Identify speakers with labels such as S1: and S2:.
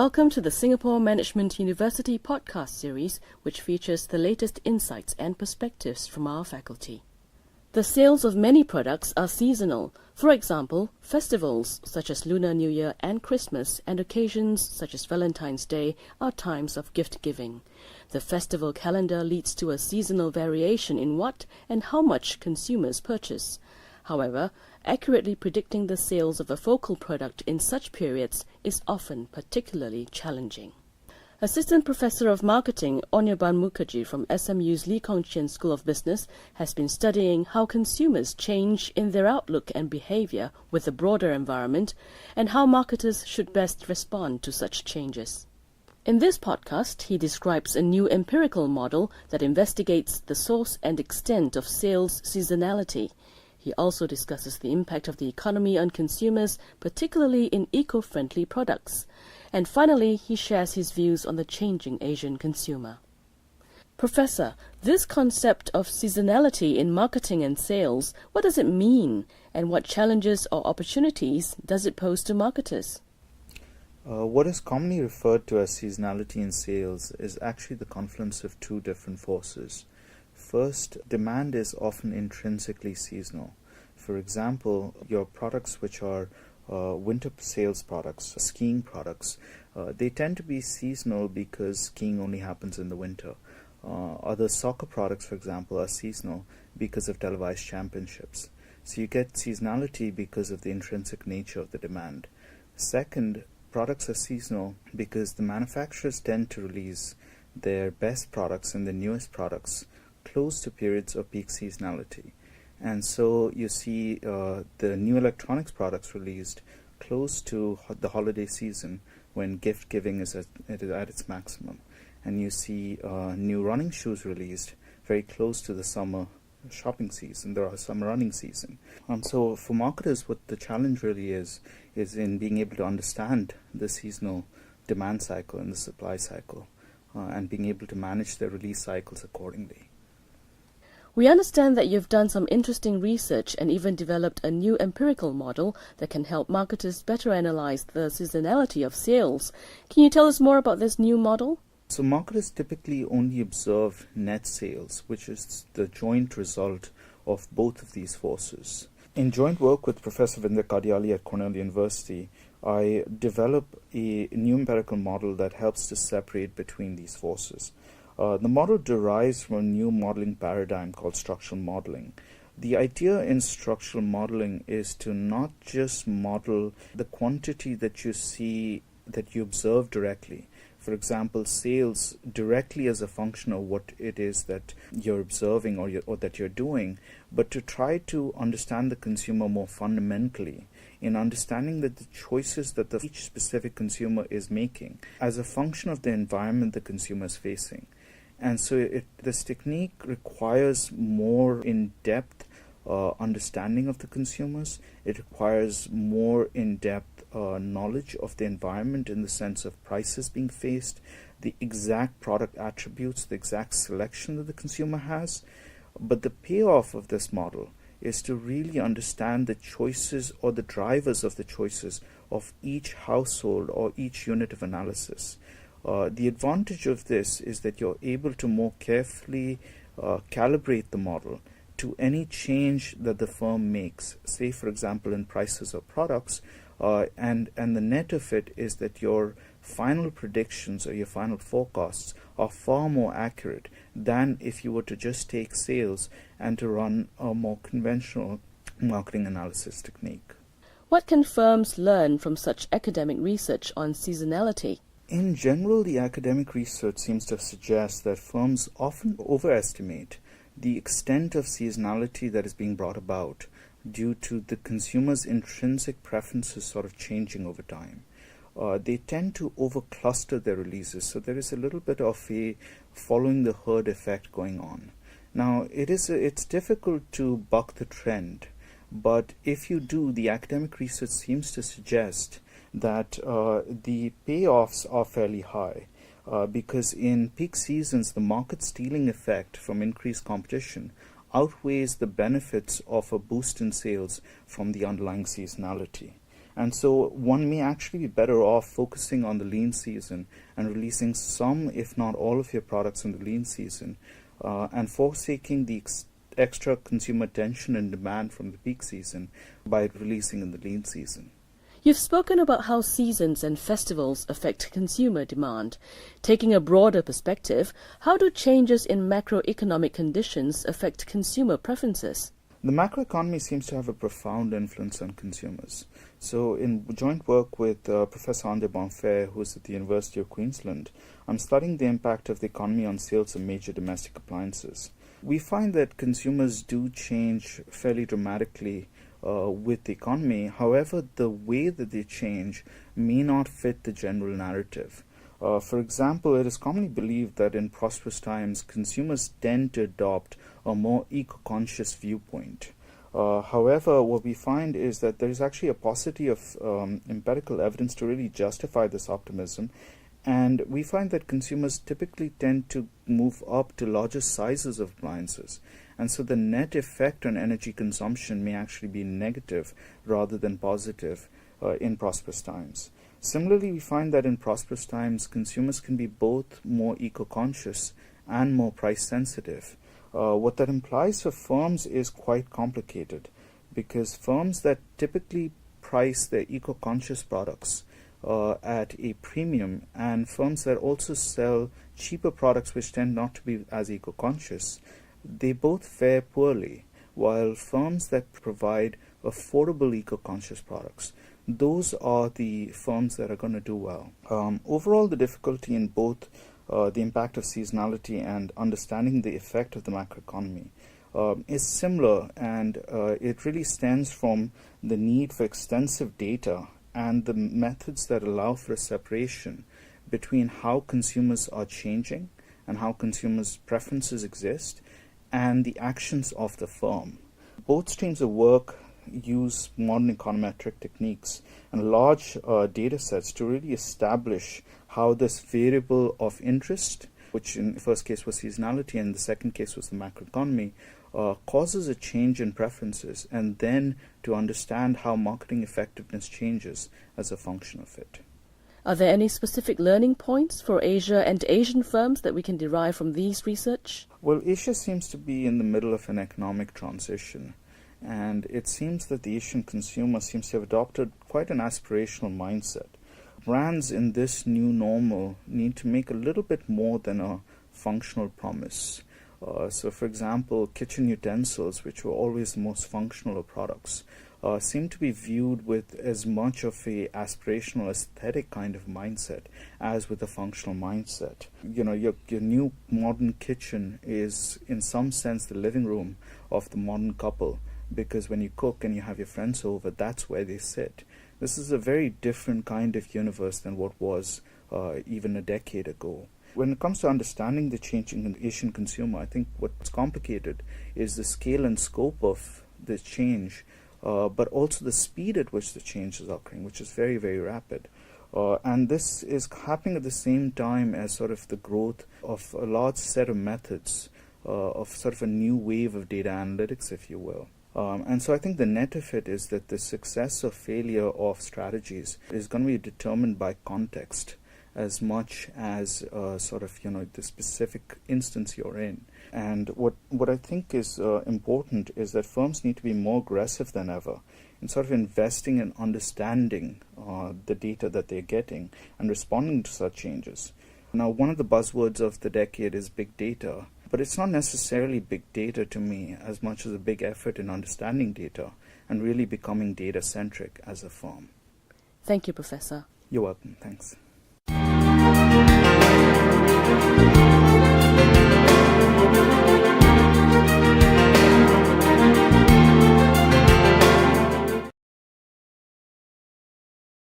S1: Welcome to the Singapore Management University podcast series, which features the latest insights and perspectives from our faculty. The sales of many products are seasonal. For example, festivals such as Lunar New Year and Christmas and occasions such as Valentine's Day are times of gift-giving. The festival calendar leads to a seasonal variation in what and how much consumers purchase. However, accurately predicting the sales of a focal product in such periods is often particularly challenging. Assistant Professor of Marketing Onyaban Mukherjee from SMU's Lee Kong Chian School of Business has been studying how consumers change in their outlook and behavior with the broader environment and how marketers should best respond to such changes. In this podcast, he describes a new empirical model that investigates the source and extent of sales seasonality. He also discusses the impact of the economy on consumers, particularly in eco-friendly products. And finally, he shares his views on the changing Asian consumer. Professor, this concept of seasonality in marketing and sales, what does it mean? And what challenges or opportunities does it pose to marketers?
S2: What is commonly referred to as seasonality in sales is actually the confluence of two different forces. First, demand is often intrinsically seasonal. For example, your products which are winter sales products, skiing products, they tend to be seasonal because skiing only happens in the winter. Other soccer products, for example, are seasonal because of televised championships. So you get seasonality because of the intrinsic nature of the demand. Second, products are seasonal because the manufacturers tend to release their best products and the newest products close to periods of peak seasonality. And so you see the new electronics products released close to the holiday season when gift giving is at its maximum. And you see new running shoes released very close to the summer shopping season, the summer running season. And so for marketers, what the challenge really is in being able to understand the seasonal demand cycle and the supply cycle and being able to manage their release cycles accordingly.
S1: We understand that you've done some interesting research and even developed a new empirical model that can help marketers better analyze the seasonality of sales. Can you tell us more about this new model?
S2: So marketers typically only observe net sales, which is the joint result of both of these forces. In joint work with Professor Vinder Kadiali at Cornell University, I developed a new empirical model that helps to separate between these forces. The model derives from a new modeling paradigm called structural modeling. The idea in structural modeling is to not just model the quantity that you see, that you observe directly. For example, sales directly as a function of what it is that you're observing or that you're doing, but to try to understand the consumer more fundamentally in understanding that the choices that each specific consumer is making as a function of the environment the consumer is facing. And so this technique requires more in-depth understanding of the consumers. It requires more in-depth knowledge of the environment in the sense of prices being faced, the exact product attributes, the exact selection that the consumer has. But the payoff of this model is to really understand the choices or the drivers of the choices of each household or each unit of analysis. The advantage of this is that you're able to more carefully calibrate the model to any change that the firm makes, say for example in prices of products, and the net of it is that your final predictions or your final forecasts are far more accurate than if you were to just take sales and to run a more conventional marketing analysis technique.
S1: What can firms learn from such academic research on seasonality?
S2: In general, the academic research seems to suggest that firms often overestimate the extent of seasonality that is being brought about due to the consumer's intrinsic preferences sort of changing over time. They tend to overcluster their releases, so there is a little bit of a following the herd effect going on. Now, it's difficult to buck the trend, but if you do, the academic research seems to suggest that the payoffs are fairly high because in peak seasons, the market stealing effect from increased competition outweighs the benefits of a boost in sales from the underlying seasonality. And so one may actually be better off focusing on the lean season and releasing some, if not all, of your products in the lean season, and forsaking the extra consumer attention and demand from the peak season by releasing in the lean season.
S1: You've spoken about how seasons and festivals affect consumer demand. Taking a broader perspective, how do changes in macroeconomic conditions affect consumer preferences?
S2: The macroeconomy seems to have a profound influence on consumers. So in joint work with Professor Ande Bonfair, who is at the University of Queensland, I'm studying the impact of the economy on sales of major domestic appliances. We find that consumers do change fairly dramatically with the economy. However, the way that they change may not fit the general narrative. For example, it is commonly believed that in prosperous times, consumers tend to adopt a more eco-conscious viewpoint. However, what we find is that there is actually a paucity of empirical evidence to really justify this optimism, and we find that consumers typically tend to move up to larger sizes of appliances. And so the net effect on energy consumption may actually be negative rather than positive in prosperous times. Similarly, we find that in prosperous times, consumers can be both more eco-conscious and more price-sensitive. What that implies for firms is quite complicated, because firms that typically price their eco-conscious products at a premium, and firms that also sell cheaper products which tend not to be as eco-conscious, they both fare poorly, while firms that provide affordable eco-conscious products, those are the firms that are going to do well. Overall, the difficulty in both the impact of seasonality and understanding the effect of the macroeconomy is similar, and it really stems from the need for extensive data and the methods that allow for a separation between how consumers are changing and how consumers' preferences exist and the actions of the firm. Both streams of work use modern econometric techniques and large data sets to really establish how this variable of interest, which in the first case was seasonality and the second case was the macroeconomy, causes a change in preferences, and then to understand how marketing effectiveness changes as a function of it.
S1: Are there any specific learning points for Asia and Asian firms that we can derive from these research?
S2: Well, Asia seems to be in the middle of an economic transition, and it seems that the Asian consumer seems to have adopted quite an aspirational mindset. Brands in this new normal need to make a little bit more than a functional promise. So, for example, kitchen utensils, which were always the most functional of products, seem to be viewed with as much of a aspirational aesthetic kind of mindset as with a functional mindset. You know, your new modern kitchen is in some sense the living room of the modern couple, because when you cook and you have your friends over, that's where they sit. This is a very different kind of universe than what was even a decade ago. When it comes to understanding the changing Asian consumer, I think what's complicated is the scale and scope of the change, but also the speed at which the change is occurring, which is very, very rapid. And this is happening at the same time as sort of the growth of a large set of methods, of sort of a new wave of data analytics, if you will. And so I think the net of it is that the success or failure of strategies is going to be determined by context as much as sort of, the specific instance you're in. And what I think is important is that firms need to be more aggressive than ever in sort of investing in understanding the data that they're getting and responding to such changes. Now, one of the buzzwords of the decade is big data, but it's not necessarily big data to me as much as a big effort in understanding data and really becoming data-centric as a firm.
S1: Thank you, Professor.
S2: You're welcome. Thanks.